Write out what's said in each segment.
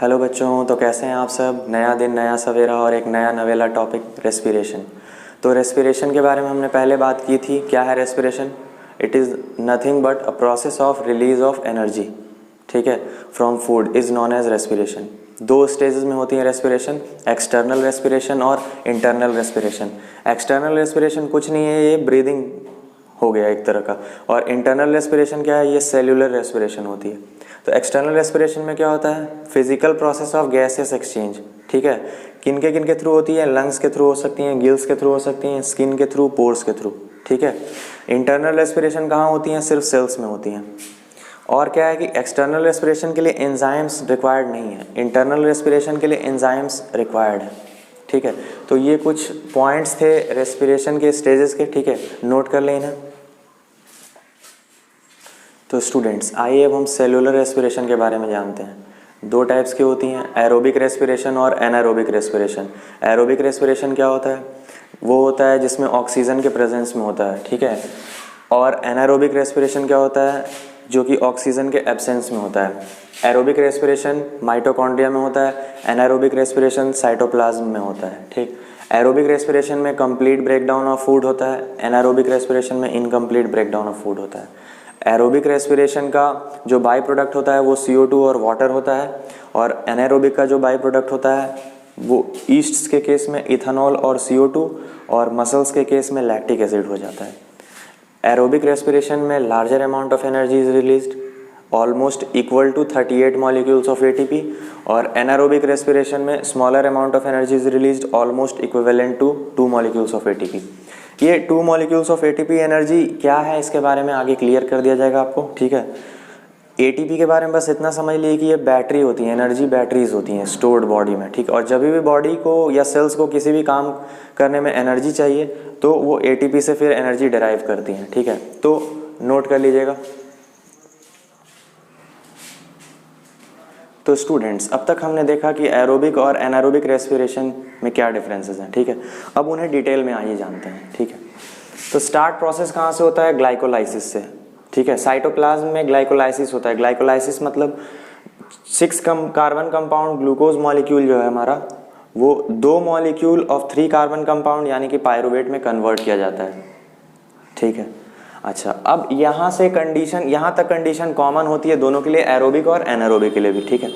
Hello बच्चों, तो कैसे हैं आप सब। नया दिन नया सवेरा और एक नया नवेला टॉपिक रेस्पिरेशन। तो रेस्पिरेशन के बारे में हमने पहले बात की थी। क्या है respiration? It is nothing but a process of release of energy, ठीक है, from food is known as respiration. दो स्टेजेस में होती है रेस्पिरेशन, एक्सटर्नल रेस्पिरेशन और इंटरनल रेस्पिरेशन। एक्सटर्नल रेस्पिरेशन कुछ नहीं है, ये ब्रीदिंग हो गया एक तरह का। और इंटरनल रेस्पिरेशन क्या है? ये सेल्यूलर रेस्पिरेशन होती है। तो एक्सटर्नल रेस्पिरेशन में क्या होता है? Physical process of gases exchange, ठीक है। किन के थ्रू होती है? लंग्स के थ्रू हो सकती हैं, गिल्स के थ्रू हो सकती हैं, स्किन के थ्रू, पोर्स के थ्रू, ठीक है। इंटरनल रेस्पिरेशन कहाँ होती हैं? सिर्फ सेल्स में होती हैं। और क्या है कि एक्सटर्नल रेस्पिरेशन के लिए एंजाइम्स रिक्वायर्ड नहीं है, इंटरनल रेस्पिरेशन के लिए एंजाइम्स रिक्वायर्ड है, ठीक है। तो ये कुछ पॉइंट्स थे रेस्पिरेशन के स्टेजेस के, ठीक है, नोट कर लेना। तो स्टूडेंट्स, आइए अब हम सेलुलर रेस्पिरेशन के बारे में जानते हैं। दो टाइप्स की होती हैं, एरोबिक रेस्पिरेशन और एनारोबिक रेस्पिरेशन। एरोबिक रेस्पिरेशन क्या होता है? वो होता है जिसमें ऑक्सीजन के प्रेजेंस में होता है, ठीक है। और एनारोबिक रेस्पिरेशन क्या होता है? जो कि ऑक्सीजन के एब्सेंस में होता है। एरोबिक रेस्पिरेशन माइटोकॉन्ड्रिया में होता है, एनारोबिक रेस्पिरेशन साइटोप्लाज्म में होता है, ठीक। एरोबिक रेस्पिरेशन में कंप्लीट ब्रेकडाउन ऑफ फूड होता है, एनारोबिक रेस्पिरेशन में इनकम्प्लीट ब्रेकडाउन ऑफ फूड होता है। एरोबिक रेस्पिरेशन का जो बाई प्रोडक्ट होता है वो CO2 और वाटर होता है, और एनारोबिक का जो बाई प्रोडक्ट होता है वो ईस्ट्स के केस में इथेनॉल और CO2, और मसल्स के केस में लैक्टिक एसिड हो जाता है। एरोबिक रेस्पिरेशन में larger amount of energy is released, almost equal to 38 molecules of ATP, और एनारोबिक रेस्पिरेशन में smaller amount of energy is released, almost equivalent to 2 molecules of ATP। ये 2 molecules of ATP energy क्या है, इसके बारे में आगे क्लियर कर दिया जाएगा आपको, ठीक है। ATP के बारे में बस इतना समझ लिए कि ये बैटरी होती है, एनर्जी बैटरीज होती हैं स्टोर्ड बॉडी में, ठीक। और जब भी बॉडी को या सेल्स को किसी भी काम करने में एनर्जी चाहिए तो वो ATP से फिर एनर्जी डिराइव करती हैं, ठीक है। तो नोट कर लीजिएगा। तो स्टूडेंट्स, अब तक हमने देखा कि एरोबिक और एनारोबिक रेस्पिरेशन में क्या डिफरेंसेस हैं, ठीक है। अब उन्हें डिटेल में आइए जानते हैं, ठीक है। तो स्टार्ट प्रोसेस कहाँ से होता है? ग्लाइकोलाइसिस से, ठीक है। साइटोप्लाज्म में ग्लाइकोलाइसिस होता है। ग्लाइकोलाइसिस मतलब 6 कार्बन कंपाउंड ग्लूकोज मॉलिक्यूल जो है हमारा, वो 2 मॉलिक्यूल ऑफ 3 कार्बन कंपाउंड यानी कि पायरुवेट में कन्वर्ट किया जाता है, ठीक है। अच्छा, अब यहाँ से कंडीशन, यहाँ तक कंडीशन कॉमन होती है दोनों के लिए, एरोबिक और एनारोबिक के लिए भी, ठीक है।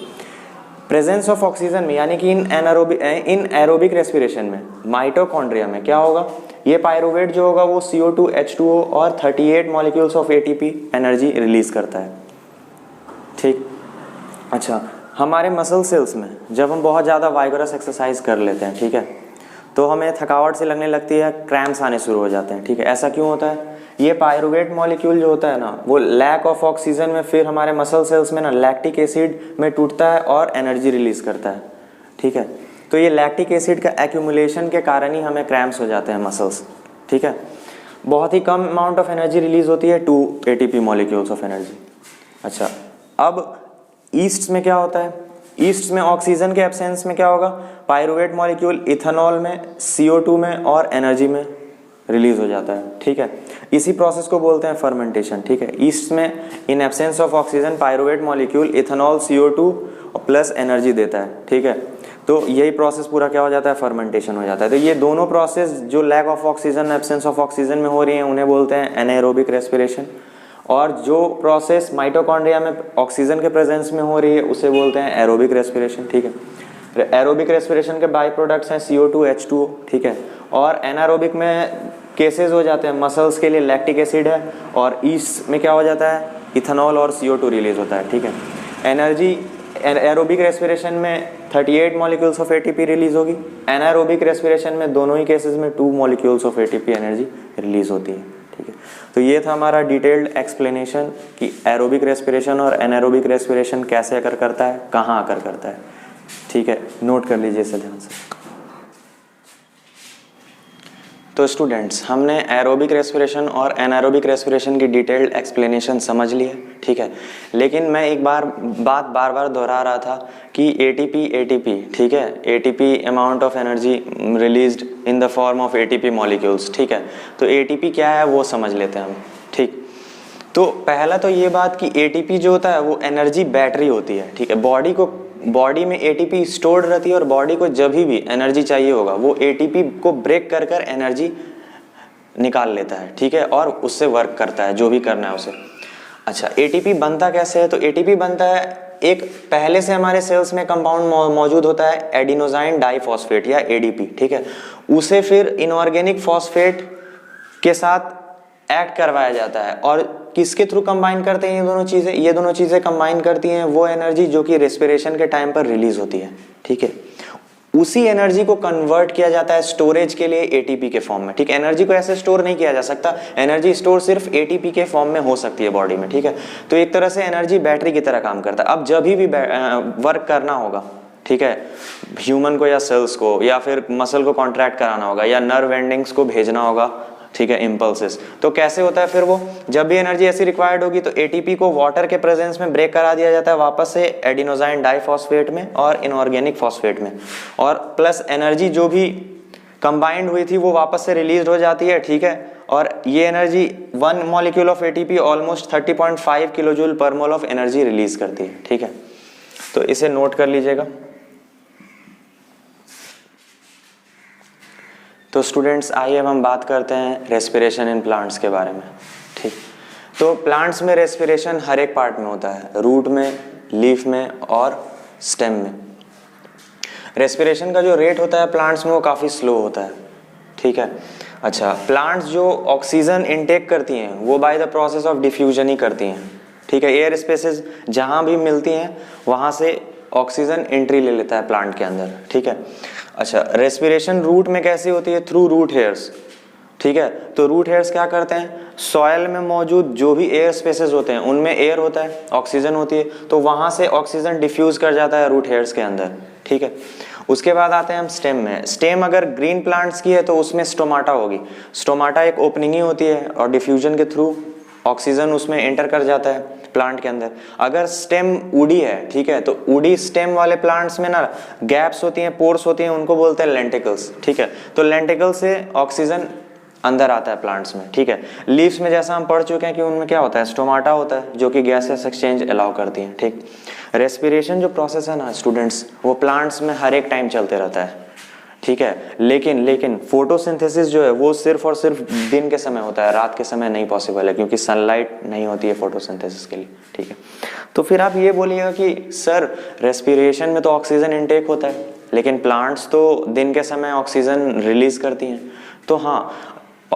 प्रेजेंस ऑफ ऑक्सीजन में यानी कि इन एरोबिक रेस्पिरेशन में माइटोकॉन्ड्रिया में क्या होगा? ये पायरुवेट जो होगा वो CO2 H2O और 38 molecules of ATP energy release करता है, ठीक। अच्छा, हमारे मसल सेल्स में जब हम बहुत ज़्यादा वाइगोरस एक्सरसाइज कर लेते हैं, ठीक है, तो हमें थकावट से लगने लगती है, क्रैम्प्स आने शुरू हो जाते हैं, ठीक है। ऐसा क्यों होता है? ये पायरुवेट मॉलिक्यूल जो होता है ना, वो लैक ऑफ ऑक्सीजन में फिर हमारे मसल सेल्स में ना लैक्टिक एसिड में टूटता है और एनर्जी रिलीज करता है, ठीक है। तो ये लैक्टिक एसिड का एक्यूमुलेशन के कारण ही हमें क्रैम्प्स हो जाते हैं मसल्स, ठीक है। बहुत ही कम अमाउंट ऑफ एनर्जी रिलीज होती है, 2 ATP मॉलिक्यूल्स ऑफ एनर्जी। अच्छा, अब ईस्ट में क्या होता है? ईस्ट में ऑक्सीजन के एब्सेंस में क्या होगा? पायरुवेट मॉलिक्यूल इथेनॉल में, CO2 में और एनर्जी में रिलीज हो जाता है, ठीक है। इसी प्रोसेस को बोलते हैं फर्मेंटेशन, ठीक है। ईस्ट में in absence of oxygen pyruvate molecule ethanol, CO2 plus energy देता है, ठीक है। तो यही प्रोसेस पूरा क्या हो जाता है? फर्मेंटेशन हो जाता है। तो ये दोनों प्रोसेस जो lack of oxygen, absence of oxygen में हो रही हैं, उन्हें बोलते हैं एनाएरोबिक रेस्पिरेशन, और जो प्रोसेस माइटोकॉन्ड्रिया में ऑक्सीजन के प्रेजेंस में हो रही है उसे बोलते हैं एरोबिक रेस्पिरेशन, ठीक है। एरोबिक रेस्पिरेशन के बाई प्रोडक्ट्स हैं CO2 H2O, ठीक है। और एनारोबिक में केसेस हो जाते हैं, मसल्स के लिए लैक्टिक एसिड है, और ईस्ट में क्या हो जाता है? इथेनॉल और CO2 रिलीज होता है, ठीक है। एनर्जी एरोबिक रेस्पिरेशन में 38 मॉलिक्यूल्स ऑफ ATP रिलीज होगी, एनारोबिक रेस्पिरेशन में दोनों ही केसेस में 2 molecules of ATP energy release होती है, ठीक है। तो ये था हमारा डिटेल्ड एक्सप्लेनेशन कि एरोबिक रेस्पिरेशन और एनारोबिक रेस्पिरेशन कैसे आकर करता है, कहाँ आकर करता है, ठीक है। नोट कर लीजिए इसे ध्यान से। तो स्टूडेंट्स, हमने एरोबिक रेस्पिरेशन और एनारोबिक रेस्पिरेशन की डिटेल्ड एक्सप्लेनेशन समझ ली है, ठीक है। लेकिन मैं एक बात बार बार दोहरा रहा था कि ATP, ठीक है, ATP amount of energy released in the form of ATP molecules, ठीक है। तो ATP क्या है वो समझ लेते हैं हम, ठीक। तो पहला तो ये बात कि ATP जो होता है वो एनर्जी बैटरी होती है, ठीक है। बॉडी को बॉडी में एटीपी स्टोर्ड रहती है और बॉडी को जब भी एनर्जी चाहिए होगा वो एटीपी को ब्रेक कर कर एनर्जी निकाल लेता है, ठीक है, और उससे वर्क करता है जो भी करना है उसे। अच्छा, एटीपी बनता कैसे है? तो एटीपी बनता है, एक पहले से हमारे सेल्स में कंपाउंड मौजूद होता है एडिनोसाइन डाइफॉस्फेट या एडीपी, ठीक है, उसे फिर इनऑर्गेनिक फॉस्फेट के साथ ऐड करवाया जाता है और किसके थ्रू कंबाइन करते हैं ये दोनों चीजें कंबाइन करती हैं वो एनर्जी जो कि रेस्पिरेशन के टाइम पर रिलीज होती है, ठीक है। उसी एनर्जी को कन्वर्ट किया जाता है स्टोरेज के लिए एटीपी के फॉर्म में, ठीक है। एनर्जी को ऐसे स्टोर नहीं किया जा सकता, एनर्जी स्टोर सिर्फ एटीपी के फॉर्म में हो सकती है बॉडी में, ठीक है। तो एक तरह से एनर्जी बैटरी की तरह काम करता है। अब जब भी वर्क करना होगा, ठीक है, ह्यूमन को या सेल्स को या फिर मसल को कॉन्ट्रैक्ट कराना होगा या नर्व एंडिंग्स को भेजना होगा, ठीक है, इम्पल्सेस, तो कैसे होता है फिर वो, जब भी एनर्जी ऐसी रिक्वायर्ड होगी तो एटीपी को वाटर के प्रेजेंस में ब्रेक करा दिया जाता है वापस से एडिनोसाइन डाइफॉस्फेट में और इनऑर्गेनिक फॉस्फेट में, और प्लस एनर्जी जो भी कंबाइंड हुई थी वो वापस से रिलीज हो जाती है, ठीक है। और ये energy 1 molecule of ATP almost 30.5 kilojoule पर मोल ऑफ एनर्जी रिलीज करती है, ठीक है। तो इसे नोट कर लीजिएगा। तो स्टूडेंट्स आइए अब हम बात करते हैं रेस्पिरेशन इन प्लांट्स के बारे में, ठीक। तो प्लांट्स में रेस्पिरेशन हर एक पार्ट में होता है, रूट में, लीफ में और स्टेम में। रेस्पिरेशन का जो रेट होता है प्लांट्स में वो काफ़ी स्लो होता है, ठीक है। अच्छा, प्लांट्स जो ऑक्सीजन इनटेक करती हैं वो by the process of diffusion ही करती हैं, ठीक है। एयर स्पेसेस जहाँ भी मिलती हैं वहाँ से ऑक्सीजन एंट्री ले लेता है प्लांट के अंदर, ठीक है। अच्छा, रेस्पिरेशन रूट में कैसी होती है? थ्रू रूट हेयर्स, ठीक है। तो रूट हेयर्स क्या करते हैं, सॉयल में मौजूद जो भी एयर स्पेसेस होते हैं उनमें एयर होता है, ऑक्सीजन होती है, तो वहां से ऑक्सीजन डिफ्यूज कर जाता है रूट हेयर्स के अंदर, ठीक है। उसके बाद आते हैं हम स्टेम में। स्टेम अगर ग्रीन प्लांट्स की है तो उसमें स्टोमाटा होगी। स्टोमाटा एक ओपनिंग ही होती है और डिफ्यूजन के थ्रू ऑक्सीजन उसमें एंटर कर जाता है प्लांट के अंदर। अगर स्टेम वुडी है, ठीक है, तो वुडी स्टेम वाले प्लांट्स में ना गैप्स होती हैं, पोर्स होती हैं, उनको बोलते हैं लेंटिकल्स, ठीक है। तो लेंटिकल से ऑक्सीजन अंदर आता है प्लांट्स में, ठीक है। लीव्स में जैसा हम पढ़ चुके हैं कि उनमें क्या होता है, स्टोमाटा होता है जो कि गैसेस एक्सचेंज अलाउ करती हैं, ठीक। रेस्पिरेशन जो प्रोसेस है ना स्टूडेंट्स, वो प्लांट्स में हर एक टाइम चलते रहता है, ठीक है। लेकिन फोटोसिंथेसिस जो है वो सिर्फ और सिर्फ दिन के समय होता है, रात के समय नहीं पॉसिबल है क्योंकि सनलाइट नहीं होती है फोटोसिंथेसिस के लिए, ठीक है। तो फिर आप ये बोलिएगा कि सर रेस्पिरेशन में तो ऑक्सीजन इनटेक होता है लेकिन प्लांट्स तो दिन के समय ऑक्सीजन रिलीज करती हैं। तो हाँ,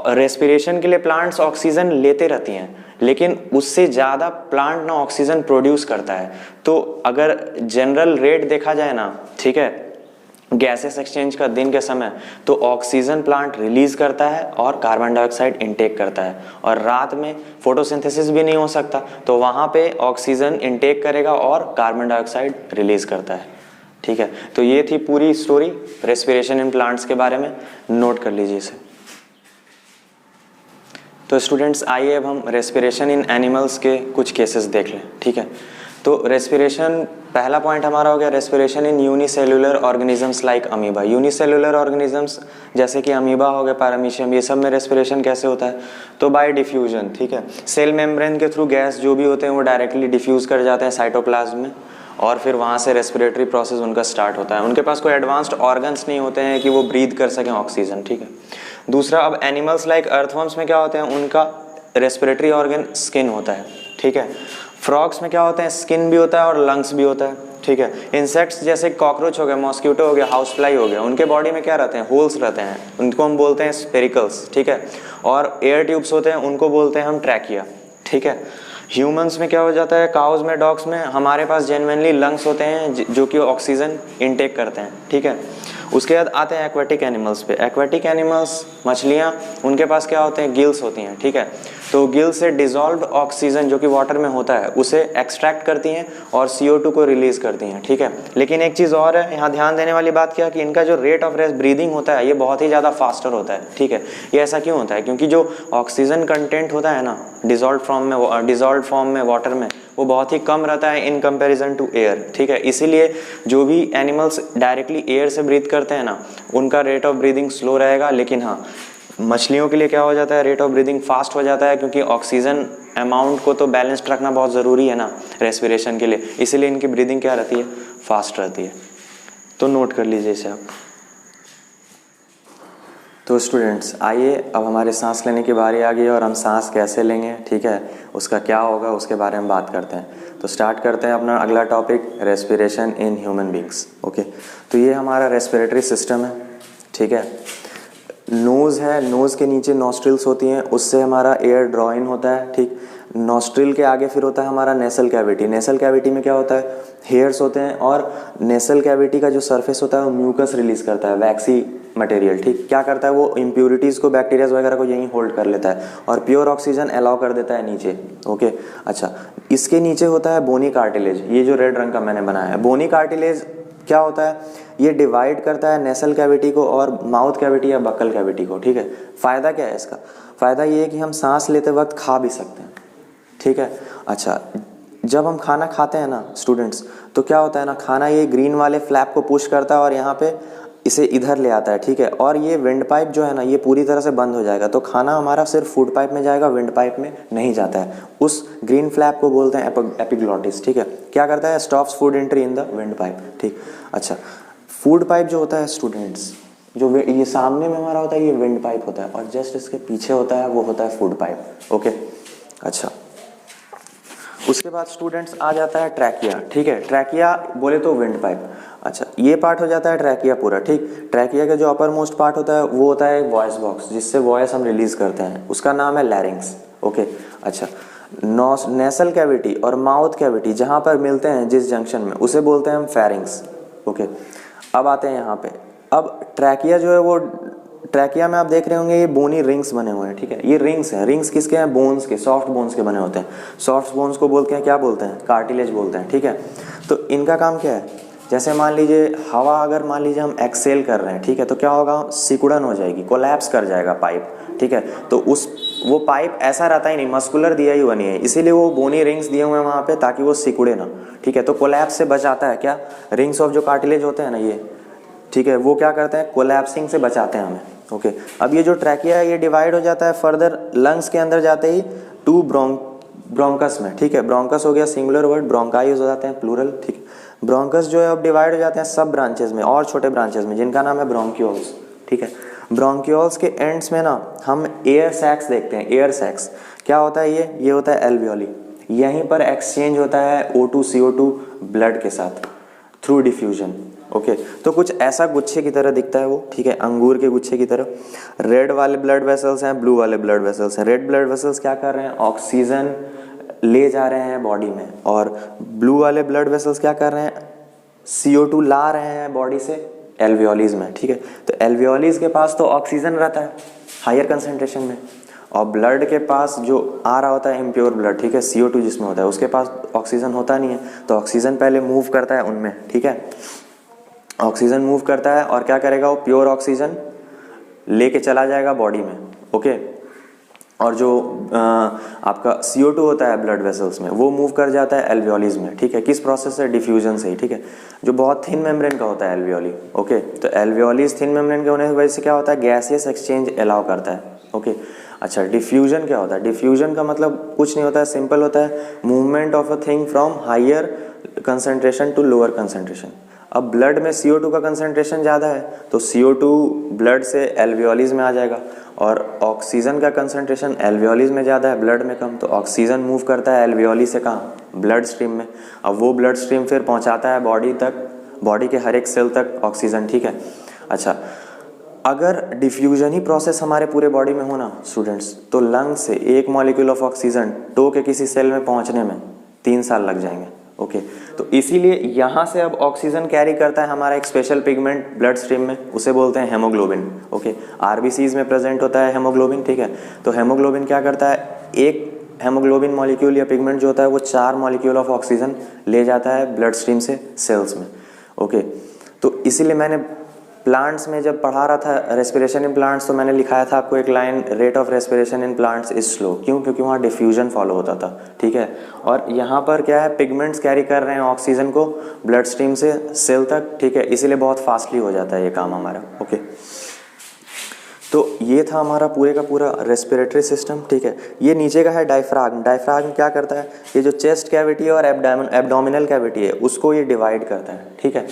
रेस्पिरेशन के लिए प्लांट्स ऑक्सीजन लेते रहती हैं लेकिन उससे ज़्यादा प्लांट ना ऑक्सीजन प्रोड्यूस करता है। तो अगर जनरल रेट देखा जाए ना, ठीक है, गैसेस एक्सचेंज का दिन के समय, तो ऑक्सीजन प्लांट रिलीज करता है और कार्बन डाइऑक्साइड इनटेक करता है, और रात में फोटोसिंथेसिस भी नहीं हो सकता तो वहाँ पे ऑक्सीजन इनटेक करेगा और कार्बन डाइऑक्साइड रिलीज करता है, ठीक है। तो ये थी पूरी स्टोरी रेस्पिरेशन इन प्लांट्स के बारे में, नोट कर लीजिए इसे। तो स्टूडेंट्स आइए अब हम रेस्पिरेशन इन एनिमल्स के कुछ केसेस देख लें, ठीक है। तो रेस्पिरेशन, पहला पॉइंट हमारा हो गया respiration in unicellular organisms like amoeba. Unicellular organisms जैसे कि अमीबा हो गया, पैरामीशियम, ये सब में रेस्पिरेशन कैसे होता है? तो बाय डिफ्यूजन, ठीक है। सेल मेम्ब्रेन के थ्रू गैस जो भी होते हैं वो डायरेक्टली डिफ्यूज कर जाते हैं साइटोप्लाज्म में और फिर वहाँ से रेस्पिरेटरी प्रोसेस उनका स्टार्ट होता है। उनके पास कोई एडवांस्ड ऑर्गन्स नहीं होते हैं कि वो ब्रीथ कर सकें ऑक्सीजन, ठीक है। दूसरा, अब एनिमल्स लाइक अर्थवर्म्स में क्या होते हैं, उनका रेस्पिरेटरी ऑर्गन स्किन होता है, ठीक है। फ्रॉग्स में क्या होते हैं, स्किन भी होता है और लंग्स भी होता है, ठीक है। इंसेक्ट्स जैसे कॉकरोच हो गया, मॉस्किटो हो गया, हाउस फ्लाई हो गया, उनके बॉडी में क्या रहते हैं, होल्स रहते हैं, उनको हम बोलते हैं स्पेरिकल्स, ठीक है। और एयर ट्यूब्स होते हैं, उनको बोलते हैं हम ट्रैकिया, ठीक है। ह्यूमंस में क्या हो जाता है, काउज में, डॉग्स में हमारे पास जेन्युइनली लंग्स होते हैं जो कि ऑक्सीजन इनटेक करते हैं, ठीक है। उसके बाद आते हैं एक्वेटिक एनिमल्स पे। एक्वेटिक एनिमल्स, मछलियाँ, उनके पास क्या होते हैं, गिल्स होती हैं, ठीक है। तो गिल से डिजॉल्व्ड ऑक्सीजन जो कि वाटर में होता है उसे एक्सट्रैक्ट करती हैं और CO2 को रिलीज करती हैं, ठीक है। लेकिन एक चीज़ और है यहाँ ध्यान देने वाली बात, क्या कि इनका जो रेट ऑफ ब्रीदिंग होता है ये बहुत ही ज़्यादा फास्टर होता है, ठीक है। ये ऐसा क्यों होता है? क्योंकि जो ऑक्सीजन कंटेंट होता है ना डिजॉल्व फॉर्म में वाटर में, वो बहुत ही कम रहता है इन कंपैरिजन टू एयर, ठीक है। इसीलिए जो भी एनिमल्स डायरेक्टली एयर से ब्रीथ करते हैं ना, उनका रेट ऑफ ब्रीदिंग स्लो रहेगा। लेकिन हाँ, मछलियों के लिए क्या हो जाता है, रेट ऑफ ब्रीदिंग फास्ट हो जाता है, क्योंकि ऑक्सीजन अमाउंट को तो बैलेंस्ड रखना बहुत ज़रूरी है ना रेस्पिरेशन के लिए, इसीलिए इनकी ब्रीदिंग क्या रहती है, फास्ट रहती है। तो नोट कर लीजिए इसे आप। तो स्टूडेंट्स आइए, अब हमारे सांस लेने की बारी आ गई है और हम सांस कैसे लेंगे, ठीक है, उसका क्या होगा उसके बारे में बात करते हैं। तो स्टार्ट करते हैं अपना अगला topic, respiration in human beings. Okay, तो ये हमारा रेस्पिरेटरी सिस्टम है, ठीक है। नोज़ है, नोज़ के नीचे नॉस्ट्रिल्स होती हैं, उससे हमारा एयर ड्रॉ इन होता है, ठीक। नॉस्ट्रिल के आगे फिर होता है हमारा नेसल कैविटी। नेसल कैविटी में क्या होता है, हेयर्स होते हैं, और नेसल कैविटी का जो सरफेस होता है वो म्यूकस रिलीज करता है, वैक्सी मटेरियल, ठीक। क्या करता है वो, इम्प्यूरिटीज़ को, बैक्टीरियाज वगैरह को यहीं होल्ड कर लेता है और प्योर ऑक्सीजन अलाउ कर देता है नीचे। ओके, अच्छा, इसके नीचे होता है बोनी कार्टिलेज, ये जो रेड रंग का मैंने बनाया है। बोनी कार्टिलेज क्या होता है, ये डिवाइड करता है नेसल कैविटी को और माउथ कैविटी या बक्कल कैविटी को, ठीक है। फ़ायदा क्या है इसका, फ़ायदा ये है कि हम सांस लेते वक्त खा भी सकते हैं, ठीक है। अच्छा, जब हम खाना खाते हैं ना स्टूडेंट्स, तो क्या होता है ना, खाना ये ग्रीन वाले फ्लैप को पुश करता है और यहाँ पे इसे इधर ले आता है, ठीक है। और ये विंड पाइप जो है ना, ये पूरी तरह से बंद हो जाएगा, तो खाना हमारा सिर्फ फूड पाइप में जाएगा, विंड पाइप में नहीं जाता है। उस ग्रीन फ्लैप को बोलते हैं एपिग्लॉटिस, ठीक है। क्या करता है, stops food entry in the wind pipe, ठीक। अच्छा, फूड पाइप जो होता है स्टूडेंट्स, जो ये सामने में हमारा होता है ये विंड पाइप होता है, और जस्ट इसके पीछे होता है वो होता है फूड पाइप। ओके, अच्छा, उसके बाद स्टूडेंट्स आ जाता है ट्रैकिया, ठीक है। ट्रैकिया बोले तो विंड पाइप। अच्छा, ये पार्ट हो जाता है ट्रैकिया पूरा, ठीक। ट्रैकिया का जो अपर मोस्ट पार्ट होता है वो होता है वॉइस बॉक्स, जिससे वॉइस हम रिलीज करते हैं, उसका नाम है लैरिंग्स। ओके, अच्छा, नेसल कैविटी और माउथ कैविटी जहाँ पर मिलते हैं जिस जंक्शन में, उसे बोलते हैं हम फेरिंग्स। ओके, अब आते हैं यहाँ पे। अब ट्रैकिया जो है वो, ट्रैकिया में आप देख रहे होंगे ये बोनी रिंग्स बने हुए हैं, ठीक है। ये रिंग्स हैं, रिंग्स किसके हैं, बोन्स के, सॉफ्ट बोन्स के बने होते हैं। सॉफ्ट बोन्स को बोलते हैं, क्या बोलते हैं, कार्टिलेज बोलते हैं, ठीक है। तो इनका काम क्या है, जैसे मान लीजिए हवा, अगर मान लीजिए हम एक्सेल कर रहे हैं, ठीक है, तो क्या होगा, सिकुड़न हो जाएगी, कोलैप्स कर जाएगा पाइप, ठीक है। तो वो पाइप ऐसा रहता ही नहीं, मस्कुलर दिया ही हुआ नहीं है, इसीलिए वो बोनी रिंग्स दिए हुए हैं वहाँ पे, ताकि वो सिकुड़े ना, ठीक है। तो कोलैप्स से बचाता है क्या, रिंग्स ऑफ जो कार्टिलेज होते हैं ना ये, ठीक है, वो क्या करते हैं, कोलैप्सिंग से बचाते हैं हमें। ओके, अब ये जो ट्रैकिया है ये डिवाइड हो जाता है फर्दर लंग्स के अंदर जाते ही टू ब्रोंकस में, ठीक है। ब्रोंकस हो गया सिंगुलर वर्ड, ब्रोंकाई हो जाते हैं प्लूरल, ठीक है। ब्रोंकस जो है अब डिवाइड हो जाते हैं सब ब्रांचेस में और छोटे ब्रांचेस में, जिनका नाम है ब्रोंक्यूल्स, ठीक है। ब्रोंक्यूल्स के एंड्स में ना हम एयर सैक्स देखते हैं। एयर सैक्स क्या होता है, ये होता है एल्वियोली। यहीं पर एक्सचेंज होता है O2 CO2 ब्लड के साथ थ्रू डिफ्यूजन। ओके, तो कुछ ऐसा गुच्छे की तरह दिखता है वो, ठीक है, अंगूर के गुच्छे की तरह। रेड वाले ब्लड वेसल्स हैं, ब्लू वाले ब्लड वेसल्स हैं। रेड ब्लड वेसल्स क्या कर रहे हैं, ऑक्सीजन ले जा रहे हैं बॉडी में, और ब्लू वाले ब्लड वेसल्स क्या कर रहे हैं, CO2 ला रहे हैं बॉडी से एल्वियोलीज में, ठीक है। तो एल्वियोलीज के पास तो ऑक्सीजन रहता है हायर कंसेंट्रेशन में, और ब्लड के पास जो आ रहा होता है इम्प्योर ब्लड, ठीक है, CO2 जिसमें होता है, उसके पास ऑक्सीजन होता नहीं है। तो ऑक्सीजन पहले मूव करता है उनमें, ठीक है, ऑक्सीजन मूव करता है और क्या करेगा, वो प्योर ऑक्सीजन लेके चला जाएगा बॉडी में। ओके, और जो आपका CO2 होता है ब्लड वेसल्स में, वो मूव कर जाता है एल्वियोलीज में, ठीक है। किस प्रोसेस से, डिफ्यूजन से ही, ठीक है, जो बहुत थिन मेम्ब्रेन का होता है एल्वियोली। ओके, तो एल्वियोलीज थिन मेम्ब्रेन के होने की वजह से क्या होता है, गैसियस एक्सचेंज अलाउ करता है। ओके, अच्छा, डिफ्यूजन क्या होता है, डिफ्यूजन का मतलब कुछ नहीं होता है, सिंपल होता है movement of a thing from higher concentration to lower concentration. अब ब्लड में CO2 का कंसेंट्रेशन ज़्यादा है, तो CO2 ब्लड से एल्वियोलीज में आ जाएगा, और ऑक्सीजन का कंसेंट्रेशन एल्वियोलीज में ज़्यादा है, ब्लड में कम, तो ऑक्सीजन मूव करता है एल्वियोली से कहाँ, ब्लड स्ट्रीम में। अब वो ब्लड स्ट्रीम फिर पहुँचाता है बॉडी तक, बॉडी के हर एक सेल तक ऑक्सीजन, ठीक है। अच्छा, अगर डिफ्यूजन ही प्रोसेस हमारे पूरे बॉडी में हो ना स्टूडेंट्स, तो लंग से एक मॉलिक्यूल ऑफ ऑक्सीजन टो के किसी सेल में पहुँचने में 3 साल लग जाएंगे। ओके, तो इसीलिए यहाँ से अब ऑक्सीजन कैरी करता है हमारा एक स्पेशल पिगमेंट ब्लड स्ट्रीम में, उसे बोलते हैं हेमोग्लोबिन। ओके, RBCs में प्रेजेंट होता है हेमोग्लोबिन, ठीक है। तो हेमोग्लोबिन क्या करता है, एक हेमोग्लोबिन मॉलिक्यूल या पिगमेंट जो होता है वो 4 मॉलिक्यूल ऑफ ऑक्सीजन ले जाता है ब्लड स्ट्रीम से सेल्स में। ओके, तो इसीलिए मैंने प्लांट्स में जब पढ़ा रहा था रेस्पिरेशन इन प्लांट्स, तो मैंने लिखाया था आपको एक line, rate of respiration in plants is slow. क्यों, क्योंकि वहाँ डिफ्यूजन फॉलो होता था, ठीक है। और यहाँ पर क्या है, पिगमेंट्स कैरी कर रहे हैं ऑक्सीजन को ब्लड स्ट्रीम से सेल तक, ठीक है, इसीलिए बहुत फास्टली हो जाता है ये काम हमारा। ओके, तो ये था हमारा पूरे का पूरा रेस्पिरेटरी सिस्टम, ठीक है। ये नीचे का है डायफ्राग्म। डायफ्राग्म क्या करता है, ये जो चेस्ट कैविटी है और एब्डोमिनल कैविटी है उसको ये डिवाइड करता है, ठीक है।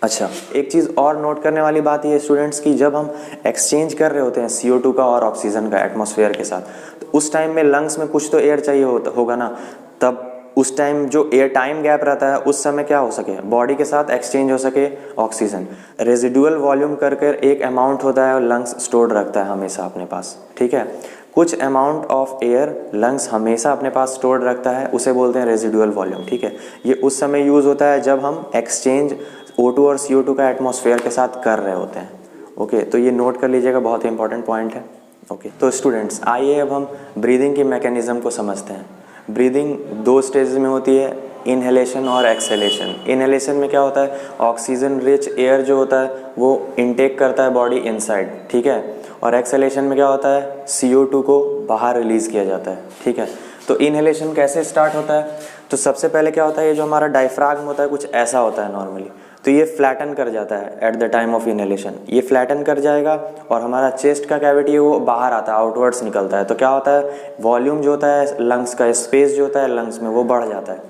अच्छा, एक चीज़ और नोट करने वाली बात ये स्टूडेंट्स की, जब हम एक्सचेंज कर रहे होते हैं CO2 का और ऑक्सीजन का एटमॉस्फेयर के साथ, तो उस टाइम में लंग्स में कुछ तो एयर चाहिए होगा ना, तब उस टाइम जो एयर टाइम गैप रहता है उस समय क्या हो सके, बॉडी के साथ एक्सचेंज हो सके ऑक्सीजन। रेजिडुअल वॉल्यूम कर एक अमाउंट होता है और लंग्स स्टोर्ड रखता है हमेशा अपने पास, ठीक है। कुछ अमाउंट ऑफ एयर लंग्स हमेशा अपने पास स्टोर्ड रखता है, उसे बोलते हैं रेजिडुअल वॉल्यूम, ठीक है। ये उस समय यूज़ होता है जब हम एक्सचेंज O2 और CO2 का एटमॉस्फेयर के साथ कर रहे होते हैं। ओके, तो ये नोट कर लीजिएगा, बहुत ही इंपॉर्टेंट पॉइंट है। ओके, तो स्टूडेंट्स आइए अब हम ब्रीदिंग की मैकेनिज्म को समझते हैं। ब्रीदिंग 2 स्टेजेस में होती है, इनहेलेशन और एक्सहेलेशन। इनहेलेशन में क्या होता है, ऑक्सीजन रिच एयर जो होता है वो इनटेक करता है बॉडी इनसाइड, ठीक है। और एक्सहेलेशन में क्या होता है, CO2 को बाहर रिलीज़ किया जाता है, ठीक है। तो इनहेलेशन कैसे स्टार्ट होता है, तो सबसे पहले क्या होता है, ये जो हमारा डायफ्राग्म होता है कुछ ऐसा होता है नॉर्मली, तो ये फ्लैटन कर जाता है at the time of inhalation. ये फ्लैटन कर जाएगा और हमारा चेस्ट का कैविटी है वो बाहर आता है, आउटवर्ड्स निकलता है। तो क्या होता है, वॉल्यूम जो होता है लंग्स का, स्पेस जो होता है लंग्स में वो बढ़ जाता है।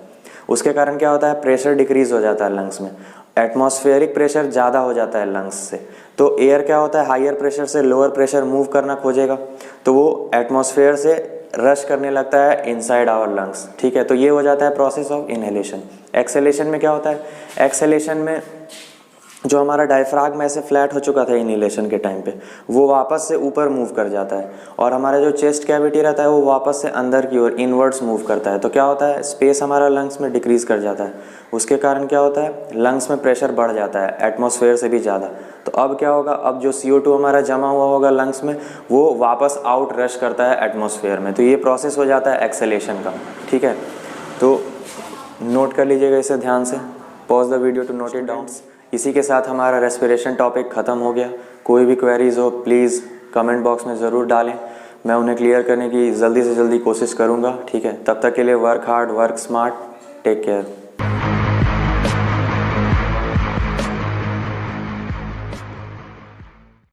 उसके कारण क्या होता है, प्रेशर डिक्रीज हो जाता है लंग्स में, एटमॉस्फेरिक प्रेशर ज़्यादा हो जाता है लंग्स से। तो एयर क्या होता है, हायर प्रेशर से लोअर प्रेशर मूव करना खोजेगा, तो वो एटमॉस्फेयर से रश करने लगता है इनसाइड आवर लंग्स, ठीक है। तो ये हो जाता है प्रोसेस ऑफ इनहेलेशन। एक्सहेलेशन में क्या होता है, एक्सहेलेशन में जो हमारा डायफ्राग्म ऐसे फ्लैट हो चुका था इनहेलेशन के टाइम पे, वो वापस से ऊपर मूव कर जाता है और हमारा जो चेस्ट कैविटी रहता है वो वापस से अंदर की ओर इनवर्ड्स मूव करता है। तो क्या होता है, स्पेस हमारा लंग्स में डिक्रीज कर जाता है। उसके कारण क्या होता है, लंग्स में प्रेशर बढ़ जाता है एटमॉस्फेयर से भी ज़्यादा। तो अब क्या होगा, अब जो CO2 हमारा जमा हुआ होगा लंग्स में वो वापस आउट रश करता है एटमॉस्फेयर में। तो ये प्रोसेस हो जाता है एक्सहेलेशन का, ठीक है। तो नोट कर लीजिएगा इसे ध्यान से, pause the video to note it down. इसी के साथ हमारा रेस्पिरेशन टॉपिक ख़त्म हो गया। कोई भी क्वेरीज हो प्लीज़ कमेंट बॉक्स में ज़रूर डालें, मैं उन्हें क्लियर करने की जल्दी से जल्दी कोशिश करूँगा, ठीक है। तब तक के लिए work hard, work smart, take care.